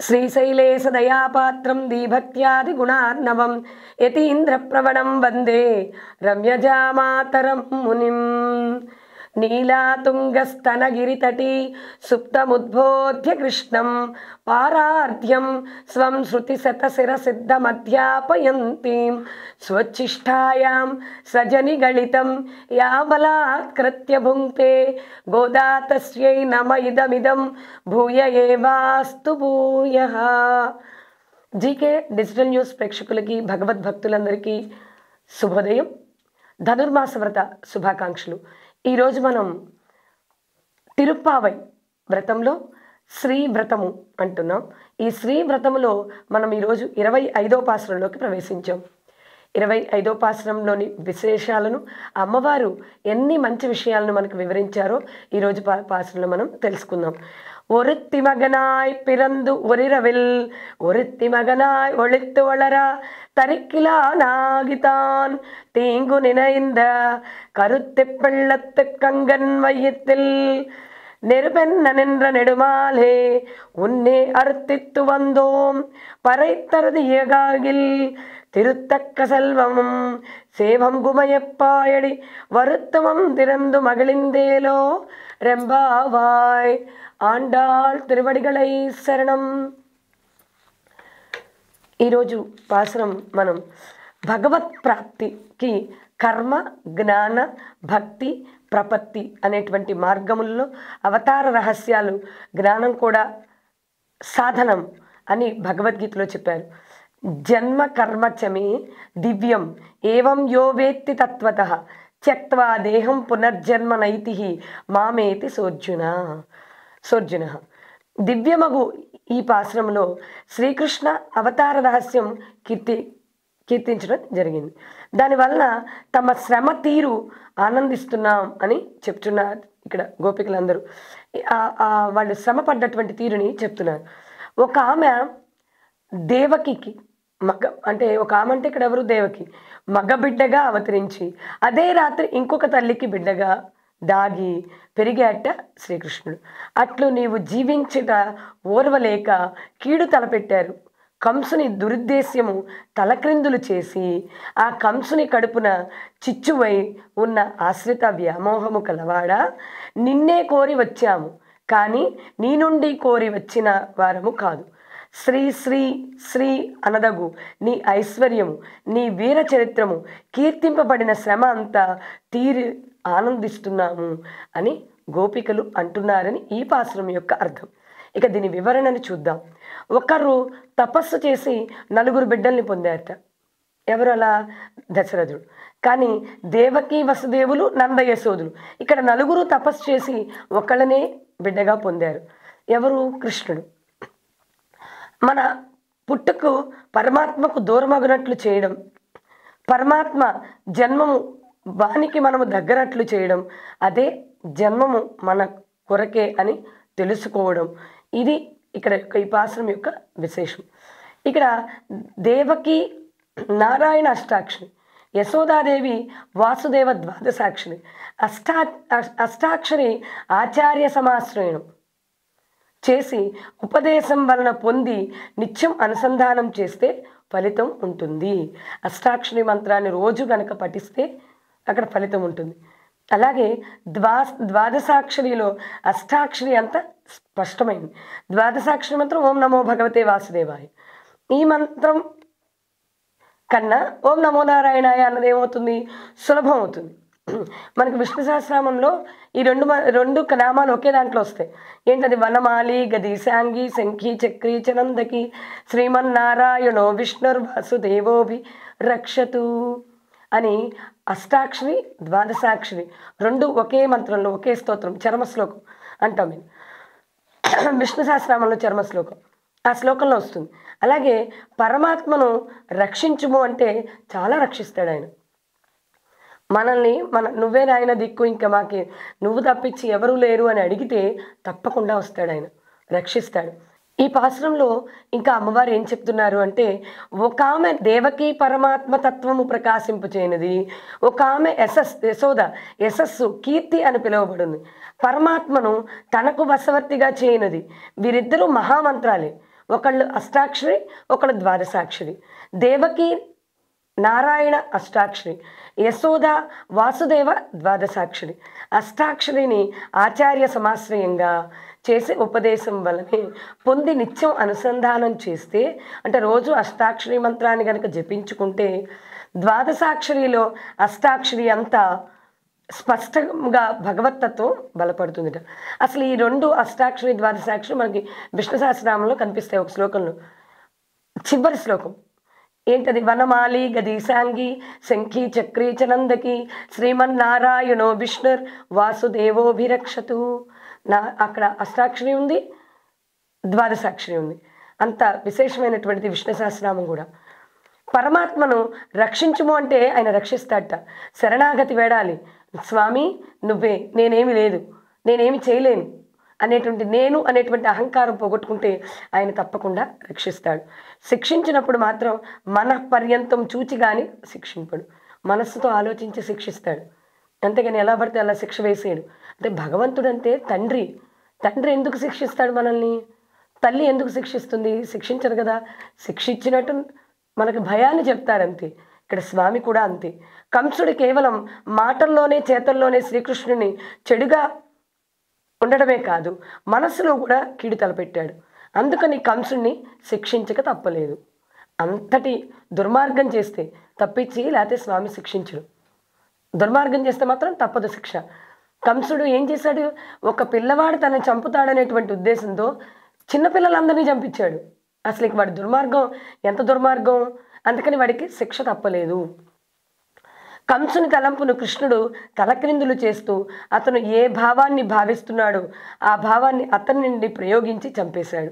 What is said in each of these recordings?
శ్రీశైలేశదయాపాత్రం దీభక్త్యాదిగుణార్ణవం యతీంద్రప్రవణం వందే రమ్యజామాతరం మునిం. నీలాతుంగస్తనగిరితటీ సుప్తముద్బోధ్య కృష్ణం పారార్ధ్యం స్వం శృతిశతశిరసిద్ధమధ్యాపయంతీం స్వచ్ఛిష్టాయాం సజనిగళితం యాబలాత్కృత్య భుంక్తే గోదా తస్యై నమ ఇదమిదం భూయ ఏవాస్తు భూయః. జీకే డిజిటల్ న్యూస్ ప్రేక్షకులకి భగవద్భక్తులందరికీ శుభోదయం. ధనుర్మాస వ్రత శుభాకాంక్షలు. ఈరోజు మనం తిరుప్పావై వ్రతంలో శ్రీ వ్రతము అంటున్నాం. ఈ శ్రీ వ్రతములో మనం ఈరోజు 25వ పాసురంలోకి ప్రవేశించాం. 25వ పాసురంలోని విశేషాలను అమ్మవారు ఎన్ని మంచి విషయాలను మనకు వివరించారో ఈరోజు పాసురంలో మనం తెలుసుకుందాం. ஒருத்தி மகனாய் பிறந்து ஒரிரவில் ஒருத்தி மகனாய் ஒளித்து வளர தரிக்கிலானாகித்தான் தீங்கு நினைந்த கருத்து பெள்ளத்து கங்கன் மையத்தில் நெருபென்ன நின்ற நெடுமாலே உன்னே அர்த்தித்து வந்தோம் பறைத்தருதியகாகில் திருத்தக்க செல்வமும் சேவம் குமயப்பாயடி வருத்தமம் திறந்து மகிழ்ந்தேலோ ரெம்பாவாய். ఆండాళ్ తిరువడిగళై శరణం. ఈరోజు పాసురం మనం భగవత్ ప్రాప్తికి కర్మ, జ్ఞాన, భక్తి, ప్రపత్తి అనేటువంటి మార్గముల్లో అవతార రహస్యాలు, జ్ఞానం కూడా సాధనం అని భగవద్గీతలో చెప్పారు. జన్మ కర్మచమే దివ్యం ఏవం యో వేత్తి తత్వతః త్యక్త్వా దేహం పునర్జన్మ నైతి మామేతి సోర్జున. దివ్యమగు ఈ పాశ్రంలో శ్రీకృష్ణ అవతార రహస్యం కీర్తించడం జరిగింది. దానివలన తమ శ్రమ తీరు ఆనందిస్తున్నాం అని చెప్తున్నారు ఇక్కడ గోపికలందరూ. వాళ్ళు శ్రమ పడ్డటువంటి తీరుని చెప్తున్నారు. ఒక ఆమె దేవకికి ఒక ఆమె అంటే ఇక్కడ ఎవరు? దేవకి మగబిడ్డగా అవతరించి అదే రాత్రి ఇంకొక తల్లికి బిడ్డగా దాగి పెరిగాట శ్రీకృష్ణుడు. అట్లు నీవు జీవించుట ఓర్వలేక కీడు తలపెట్టారు. కంసుని దురుద్దేశ్యము తలక్రిందులు చేసి ఆ కంసుని కడుపున చిచ్చువై ఉన్న ఆశ్రిత వ్యామోహము కలవాడా, నిన్నే కోరి వచ్చాము కానీ నీ నుండి కోరి వచ్చిన వారము కాదు. శ్రీ శ్రీ శ్రీ అనదగు నీ ఐశ్వర్యము, నీ వీర చరిత్రము కీర్తింపబడిన శ్రమ అంతా తీరి ఆనందిస్తున్నాము అని గోపికలు అంటున్నారని ఈ పాసురం యొక్క అర్థం. ఇక దీని వివరణను చూద్దాం. ఒకరు తపస్సు చేసి 4 బిడ్డల్ని పొందారట. ఎవరు అలా? దశరథుడు. కానీ దేవకి వసుదేవులు, నంద యశోదులు ఇక్కడ 4 తపస్సు చేసి ఒకళ్ళనే బిడ్డగా పొందారు. ఎవరు? కృష్ణుడు. మన పుట్టుకు పరమాత్మకు దూరమగినట్లు చేయడం, పరమాత్మ జన్మము వానికి మనము దగ్గరట్లు చేయడం, అదే జన్మము మన కొరకే అని తెలుసుకోవడం, ఇది ఇక్కడ ఈ పాశ్రం యొక్క విశేషం. ఇక్కడ దేవకి నారాయణ అష్టాక్షరి, యశోదాదేవి వాసుదేవ ద్వాదశాక్షరి, అష్టాక్షరి ఆచార్య సమాశ్రయణం చేసి ఉపదేశం వలన పొంది నిత్యం అనుసంధానం చేస్తే ఫలితం ఉంటుంది. అష్టాక్షరి మంత్రాన్ని రోజు గనక పఠిస్తే అక్కడ ఫలితం ఉంటుంది. అలాగే ద్వాదశాక్షరిలో అష్టాక్షరి అంత స్పష్టమైంది. ద్వాదశాక్షరి మంత్రం ఓం నమో భగవతే వాసుదేవాయ. ఈ మంత్రం కన్నా ఓం నమో నారాయణాయ అన్నది ఏమవుతుంది? సులభం అవుతుంది. మనకు విష్ణు సహస్రనామంలో ఈ రెండు నామాలు ఒకే దాంట్లో వస్తాయి. ఏంటది? వనమాలి, గదీశాంగి, శంఖి, చక్రి, చనందకి, శ్రీమన్నారాయణో విష్ణుర్వాసుదేవోభి రక్షతు అని అష్టాక్షరి, ద్వాదశాక్షరి రెండు ఒకే మంత్రంలో, ఒకే స్తోత్రం, చర్మశ్లోకం అంటాం మేము. విష్ణు సహస్రనామంలో చర్మశ్లోకం ఆ శ్లోకంలో వస్తుంది. అలాగే పరమాత్మను రక్షించుము అంటే చాలా రక్షిస్తాడు ఆయన మనల్ని. నువ్వే నాయన దిక్కు, ఇంకా మాకి నువ్వు తప్పించి ఎవరూ లేరు అని అడిగితే తప్పకుండా వస్తాడు ఆయన, రక్షిస్తాడు. ఈ పాశ్రంలో ఇంకా అమ్మవారు ఏం చెప్తున్నారు అంటే, ఒక ఆమె దేవకి పరమాత్మ తత్వము ప్రకాశింపచేయనిది, ఒక ఆమె యశోద యశస్సు కీర్తి అని పిలువబడింది, పరమాత్మను తనకు వశవర్తిగా చేయనిది. వీరిద్దరూ మహామంత్రాలే. ఒకళ్ళు అష్టాక్షరి, ఒకళ్ళు ద్వాదశాక్షరి. దేవకి నారాయణ అష్టాక్షరి, యశోద వాసుదేవ ద్వాదశాక్షరి. అష్టాక్షరిని ఆచార్య సమాశ్రయంగా చేసే ఉపదేశం వలనే పొంది నిత్యం అనుసంధానం చేస్తే, అంటే రోజు అష్టాక్షరి మంత్రాన్ని కనుక జపించుకుంటే ద్వాదశాక్షరిలో అష్టాక్షరి అంతా స్పష్టంగా భగవత్తత్వం బలపడుతుందిట. అసలు ఈ రెండు అష్టాక్షరి ద్వాదశాక్షరి మనకి విష్ణు సహస్రనామంలో కనిపిస్తాయి. ఒక శ్లోకంలో చివరి శ్లోకం ఏంటది? వనమాలి గదీశాంగి శంఖి చక్రీ చనందకి శ్రీమన్నారాయణో విష్ణుర్ వాసుదేవోభిరక్షతు. అక్కడ అష్టాక్షరి ఉంది, ద్వాదశాక్షరి ఉంది. అంత విశేషమైనటువంటిది విష్ణు సహస్రనామం కూడా. పరమాత్మను రక్షించుము అంటే ఆయన రక్షిస్తాడట. శరణాగతి వేడాలి. స్వామి నువ్వే, నేనేమి లేదు, నేనేమి చేయలేను అనేటువంటి అహంకారం పోగొట్టుకుంటే ఆయన తప్పకుండా రక్షిస్తాడు. శిక్షించినప్పుడు మాత్రం మన పర్యంతం చూచి కానీ శిక్షింపడు, మనస్సుతో ఆలోచించి శిక్షిస్తాడు. అంతేగాని ఎలా పడితే అలా శిక్ష వేసేయడు. అంటే భగవంతుడు అంటే తండ్రి. తండ్రి ఎందుకు శిక్షిస్తాడు మనల్ని? తల్లి ఎందుకు శిక్షిస్తుంది? శిక్షించరు కదా. శిక్షించినట్టు మనకు భయాన్ని చెప్తారంతే. ఇక్కడ స్వామి కూడా అంతే. కంసుడు కేవలం మాటల్లోనే చేతల్లోనే శ్రీకృష్ణుని చెడుగా ఉండడమే కాదు, మనస్సులో కూడా కీడు తలపెట్టాడు. అందుకని కంసుడిని శిక్షించక తప్పలేదు. అంతటి దుర్మార్గం చేస్తే తప్పించి, లేకపోతే స్వామి శిక్షించడు. దుర్మార్గం చేస్తే మాత్రం తప్పదు శిక్ష. కంసుడు ఏం చేశాడు? ఒక పిల్లవాడు తనని చంపుతాడనేటువంటి ఉద్దేశంతో చిన్నపిల్లలందరినీ చంపించాడు. అసలు ఇక వాడి దుర్మార్గం ఎంత దుర్మార్గం! అందుకని వాడికి శిక్ష తప్పలేదు. కంసుని తలంపును కృష్ణుడు తలక్రిందులు చేస్తూ అతను ఏ భావాన్ని భావిస్తున్నాడో ఆ భావాన్ని అతని నుండి ప్రయోగించి చంపేశాడు.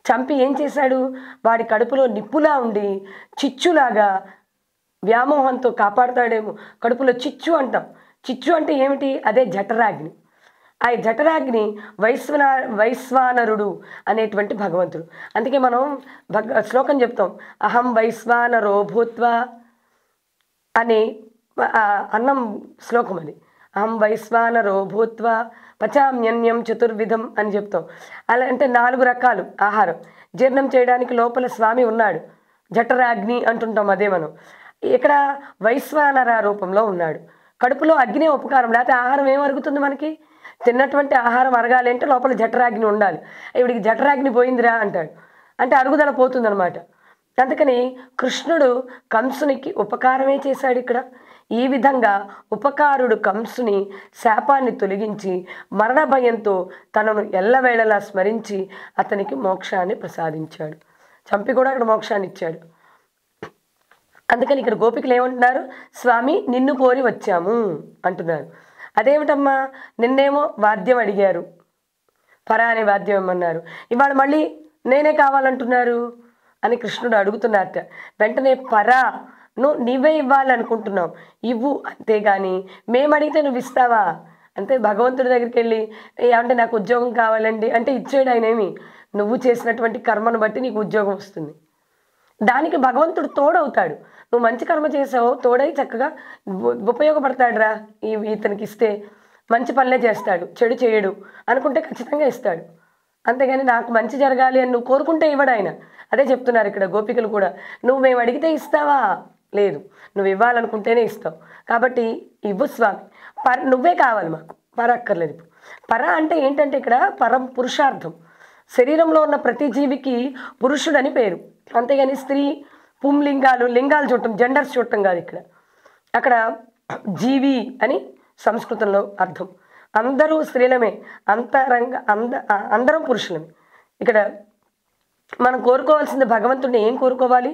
చంపి ఏం చేశాడు? వాడి కడుపులో నిప్పులా ఉండి చిచ్చులాగా వ్యామోహంతో కాపాడుతాడేమో. కడుపులో చిచ్చు అంటాం. చిచ్చు అంటే ఏమిటి? అదే జఠరాగ్ని. ఆ జఠరాగ్ని వైశ్వానరుడు అనేటువంటి భగవంతుడు. అందుకే మనం శ్లోకం చెప్తాం, అహం వైశ్వానరో భూత్వా అనే అన్నం శ్లోకం అది. అహం వైశ్వానరో భూత్వా పచామ్యన్యం చతుర్విధం అని చెప్తాం. అలా అంటే 4 రకాలు ఆహారం జీర్ణం చేయడానికి లోపల స్వామి ఉన్నాడు. జఠరాగ్ని అంటుంటాం, అదే మనం. ఇక్కడ వైశ్వానర రూపంలో ఉన్నాడు. కడుపులో అగ్ని ఉపకారం, లేకపోతే ఆహారం ఏం అరుగుతుంది మనకి? తిన్నటువంటి ఆహారం అరగాలి అంటే లోపల జఠరాగ్ని ఉండాలి. ఇవిడికి జఠరాగ్ని పోయిందిరా అంటాడు, అంటే అరుగుదల పోతుందన్నమాట. అందుకని కృష్ణుడు కంసునికి ఉపకారమే చేశాడు ఇక్కడ. ఈ విధంగా ఉపకారుడు కంసుని శాపాన్ని తొలగించి మరణ భయంతో తనను ఎల్లవేళలా స్మరించి అతనికి మోక్షాన్ని ప్రసాదించాడు. చంపి కూడా అక్కడ మోక్షాన్ని ఇచ్చాడు. అందుకని ఇక్కడ గోపికలు ఏమంటున్నారు? స్వామి నిన్ను కోరి వచ్చాము అంటున్నారు. అదేమిటమ్మా, నిన్నేమో వాద్యం అడిగారు, పరా అనే వాద్యం ఇమ్మన్నారు, ఇవాళ మళ్ళీ నేనే కావాలంటున్నారు అని కృష్ణుడు అడుగుతున్నారట. వెంటనే పరా నీవే ఇవ్వాలనుకుంటున్నావు, ఇవ్వు, అంతేగాని మేము అడిగితే నువ్వు ఇస్తావా? అంటే భగవంతుడి దగ్గరికి వెళ్ళి ఏమంటే నాకు ఉద్యోగం కావాలండి అంటే ఇచ్చేడు ఆయనేమి. నువ్వు చేసినటువంటి కర్మను బట్టి నీకు ఉద్యోగం వస్తుంది. దానికి భగవంతుడు తోడవుతాడు. నువ్వు మంచి కర్మ చేసావు, తోడై చక్కగా ఉపయోగపడతాడురా, ఇతనికి ఇస్తే మంచి పనులే చేస్తాడు, చెడు చేయడు అనుకుంటే ఖచ్చితంగా ఇస్తాడు. అంతేగాని నాకు మంచి జరగాలి అని నువ్వు కోరుకుంటే ఇవ్వడు ఆయన. అదే చెప్తున్నారు ఇక్కడ గోపికలు కూడా. నువ్వు మేము అడిగితే ఇస్తావా? లేదు, నువ్వు ఇవ్వాలనుకుంటేనే ఇస్తావు. కాబట్టి ఇవ్వు స్వామి, నువ్వే కావాలి మాకు, పర అక్కర్లేదు. పర అంటే ఏంటంటే ఇక్కడ పరం పురుషార్థం. శరీరంలో ఉన్న ప్రతి జీవికి పురుషుడని పేరు, అంతేగాని స్త్రీ లింగాలు చూడటం, జెండర్స్ చూడటం కాదు ఇక్కడ. అక్కడ జీవి అని సంస్కృతంలో అర్థం. అందరూ స్త్రీలమే, అందరం పురుషులమే. ఇక్కడ మనం కోరుకోవాల్సింది భగవంతుడిని ఏం కోరుకోవాలి?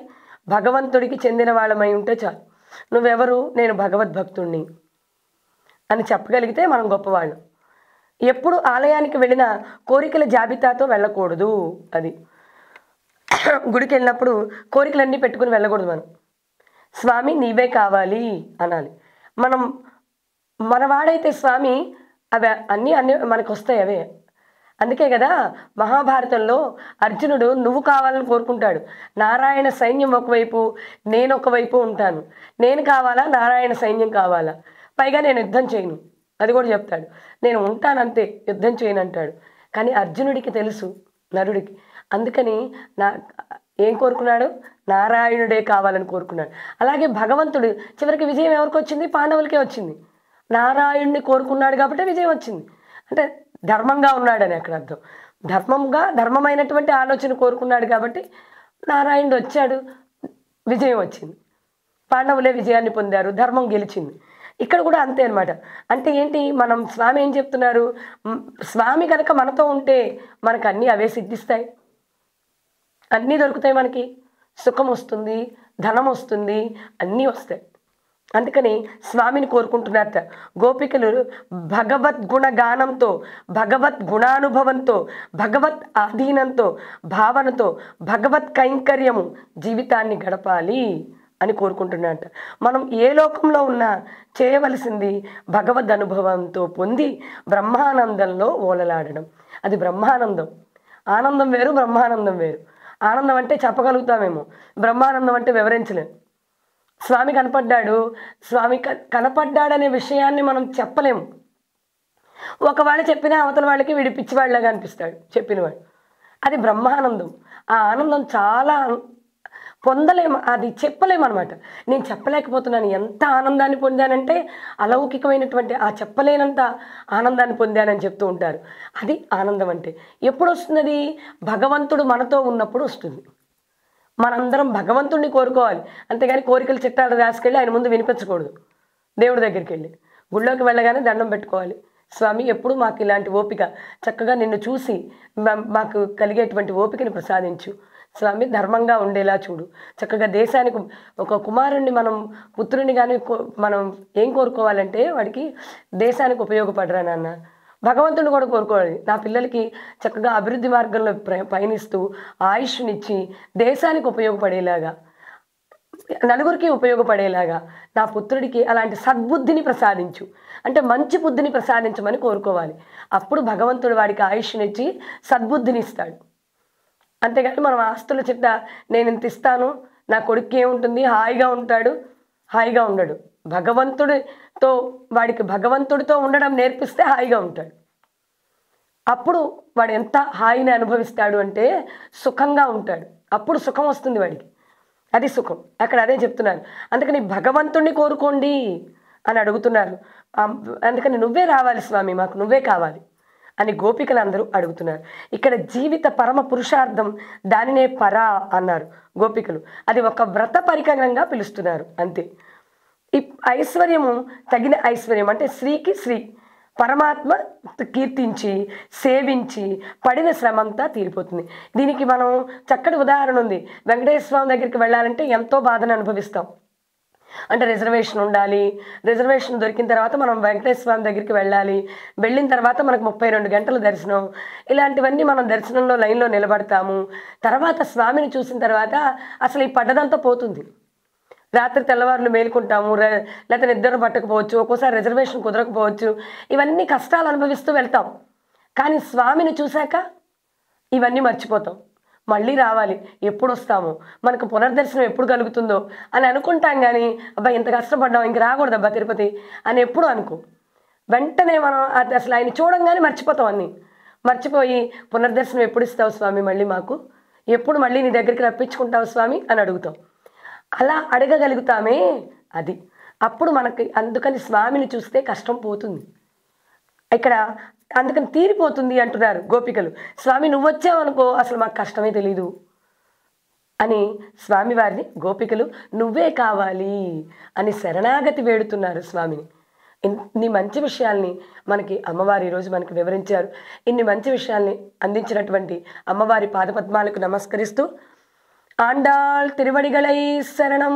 భగవంతుడికి చెందిన వాళ్ళమై ఉంటే చాలు. నువ్వెవరు? నేను భగవద్భక్తుడిని అని చెప్పగలిగితే మనం గొప్పవాళ్ళం. ఎప్పుడు ఆలయానికి వెళ్ళినా కోరికల జాబితాతో వెళ్ళకూడదు. అది గుడికి వెళ్ళినప్పుడు కోరికలన్నీ పెట్టుకుని వెళ్ళకూడదు. మనం స్వామి నీవే కావాలి అనాలి. మనవాడైతే స్వామి అన్నీ మనకు వస్తాయి అవే. అందుకే కదా మహాభారతంలో అర్జునుడు నువ్వు కావాలని కోరుకుంటాడు. నారాయణ సైన్యం ఒకవైపు, నేను ఒకవైపు ఉంటాను. నేను కావాలా, నారాయణ సైన్యం కావాలా? పైగా నేను యుద్ధం చేయను అది కూడా చెప్తాడు. నేను ఉంటానంతే, యుద్ధం చేయను అంటాడు. కానీ అర్జునుడికి తెలుసు, నరుడికి అందుకని నా ఏం కోరుకున్నాడు? నారాయణుడే కావాలని కోరుకున్నాడు. అలాగే భగవంతుడు చివరికి విజయం ఎవరికి వచ్చింది? పాండవులకే వచ్చింది. నారాయణుడిని కోరుకున్నాడు కాబట్టి విజయం వచ్చింది. అంటే ధర్మంగా ఉన్నాడని అక్కడ అర్థం. ధర్మమైనటువంటి ఆలోచన కోరుకున్నాడు కాబట్టి నారాయణుడు వచ్చాడు, విజయం వచ్చింది. పాండవులే విజయాన్ని పొందారు, ధర్మం గెలిచింది. ఇక్కడ కూడా అంతే అనమాట. అంటే ఏంటి, మనం స్వామి ఏం చెప్తున్నారు? స్వామి కనుక మనతో ఉంటే మనకు అన్నీ అవే సిద్ధిస్తాయి, అన్నీ దొరుకుతాయి, మనకి సుఖం వస్తుంది, ధనం వస్తుంది, అన్నీ వస్తాయి. అందుకని స్వామిని కోరుకుంటున్నారట గోపికలు. భగవద్గుణ గానంతో, భగవద్ గుణానుభవంతో, భగవత్ ఆధీనంతో, భావనతో, భగవత్ కైంకర్యము జీవితాన్ని గడపాలి అని కోరుకుంటున్నారట. మనం ఏ లోకంలో ఉన్నా చేయవలసింది భగవద్ అనుభవంతో పొంది బ్రహ్మానందంలో ఓలలాడడం. అది బ్రహ్మానందం. ఆనందం వేరు, బ్రహ్మానందం వేరు. ఆనందం అంటే చెప్పగలుగుతామేమో, బ్రహ్మానందం అంటే వివరించలేం. స్వామి కనపడ్డాడు, స్వామి కనపడ్డాడనే విషయాన్ని మనం చెప్పలేము. ఒకవేళ చెప్పినా అవతల వాళ్ళకి వీడి పిచ్చివాళ్ళగా అనిపిస్తాడు చెప్పినవాడు. అది బ్రహ్మానందం. ఆ ఆనందం చాలా పొందలేము, అది చెప్పలేము అనమాట. నేను చెప్పలేకపోతున్నాను, ఎంత ఆనందాన్ని పొందానంటే అలౌకికమైనటువంటి ఆ చెప్పలేనంత ఆనందాన్ని పొందానని చెప్తూ ఉంటారు. అది ఆనందం అంటే. ఎప్పుడు వస్తుంది అది? భగవంతుడు మనతో ఉన్నప్పుడు వస్తుంది. మనందరం భగవంతుడిని కోరుకోవాలి, అంతేగాని కోరికలు చిట్టాలు రాసుకెళ్ళి ఆయన ముందు వినిపించకూడదు. దేవుడి దగ్గరికి వెళ్ళి గుళ్ళోకి వెళ్ళగానే దండం పెట్టుకోవాలి. స్వామి, ఎప్పుడు మాకు ఇలాంటి ఓపిక, చక్కగా నిన్ను చూసి మాకు కలిగేటువంటి ఓపికని ప్రసాదించు స్వామి, ధర్మంగా ఉండేలా చూడు. చక్కగా దేశానికి ఒక కుమారుణ్ణి, మనం పుత్రుని కానీ మనం ఏం కోరుకోవాలంటే వాడికి దేశానికి ఉపయోగపడరా నాన్న. భగవంతుని కూడా కోరుకోవాలి, నా పిల్లలకి చక్కగా అభివృద్ధి మార్గంలో పయనిస్తూ ఆయుష్నిచ్చి దేశానికి ఉపయోగపడేలాగా, నలుగురికి ఉపయోగపడేలాగా నా పుత్రుడికి అలాంటి సద్బుద్ధిని ప్రసాదించు, అంటే మంచి బుద్ధిని ప్రసాదించమని కోరుకోవాలి. అప్పుడు భగవంతుడు వాడికి ఆయుష్నిచ్చి సద్బుద్ధిని ఇస్తాడు. అంతేగాని మనం ఆస్తుల చిట్ట నేను ఇంత ఇస్తాను, నా కొడుకు ఏముంటుంది, హాయిగా ఉంటాడు, హాయిగా ఉండడు. వాడికి భగవంతుడితో ఉండడం నేర్పిస్తే హాయిగా ఉంటాడు. అప్పుడు వాడు ఎంత హాయిని అనుభవిస్తాడు అంటే సుఖంగా ఉంటాడు. అప్పుడు సుఖం వస్తుంది వాడికి, అది సుఖం. అక్కడ అదే చెప్తున్నారు. అందుకని భగవంతుణ్ణి కోరుకోండి అని అడుగుతున్నారు. అందుకని నువ్వే రావాలి స్వామి, మాకు నువ్వే కావాలి అని గోపికలందరూ అడుగుతున్నారు. ఇక్కడ జీవిత పరమ పురుషార్థం, దానినే పరా అన్నారు గోపికలు. అది ఒక వ్రత పరికరంగా పిలుస్తున్నారు అంతే. ఈ ఐశ్వర్యము తగిన ఐశ్వర్యం అంటే శ్రీకి శ్రీ, పరమాత్మ కీర్తించి సేవించి పడిన శ్రమంతా తీరిపోతుంది. దీనికి మనం చక్కటి ఉదాహరణ ఉంది. వెంకటేశ్వర స్వామి దగ్గరికి వెళ్ళాలంటే ఎంతో బాధను అనుభవిస్తాం. అంటే రిజర్వేషన్ ఉండాలి, రిజర్వేషన్ దొరికిన తర్వాత మనం వెంకటేశ్వర స్వామి దగ్గరికి వెళ్ళాలి, వెళ్ళిన తర్వాత మనకు 32 గంటల దర్శనం, ఇలాంటివన్నీ మనం దర్శనంలో లైన్లో నిలబడతాము. తర్వాత స్వామిని చూసిన తర్వాత అసలు ఈ పడ్డదంతా పోతుంది. రాత్రి తెల్లవారులు మేలుకుంటాము, లేకపోతే నిద్ర పట్టకపోవచ్చు, ఒక్కోసారి రిజర్వేషన్ కుదరకపోవచ్చు, ఇవన్నీ కష్టాలు అనుభవిస్తూ వెళ్తాం. కానీ స్వామిని చూశాక ఇవన్నీ మర్చిపోతాం. మళ్ళీ రావాలి, ఎప్పుడు వస్తామో, మనకు పునర్దర్శనం ఎప్పుడు కలుగుతుందో అని అనుకుంటాం. కానీ అబ్బా ఇంత కష్టపడ్డాం, ఇంక రాకూడదు అబ్బా తిరుపతి అని ఎప్పుడు అనుకో. వెంటనే మనం అసలు ఆయన చూడంగానే మర్చిపోతాం. అన్నీ మర్చిపోయి పునర్దర్శనం ఎప్పుడు ఇస్తావు స్వామి మళ్ళీ మాకు, ఎప్పుడు మళ్ళీ నీ దగ్గరికి రప్పించుకుంటావు స్వామి అని అడుగుతాం. అలా అడగగలుగుతామే అది. అప్పుడు మనకి అందుకని స్వామిని చూస్తే కష్టం పోతుంది ఇక్కడ. అందుకని తీరిపోతుంది అంటున్నారు గోపికలు. స్వామి నువ్వు వచ్చావనుకో అసలు మాకు కష్టమే తెలీదు అని స్వామివారిని గోపికలు నువ్వే కావాలి అని శరణాగతి వేడుతున్నారు స్వామిని. ఇన్ని మంచి విషయాల్ని మనకి అమ్మవారు ఈరోజు మనకు వివరించారు. ఇన్ని మంచి విషయాల్ని అందించినటువంటి అమ్మవారి పాదపద్మాలకు నమస్కరిస్తూ ఆండాళ్ తిరువడిగళై శరణం.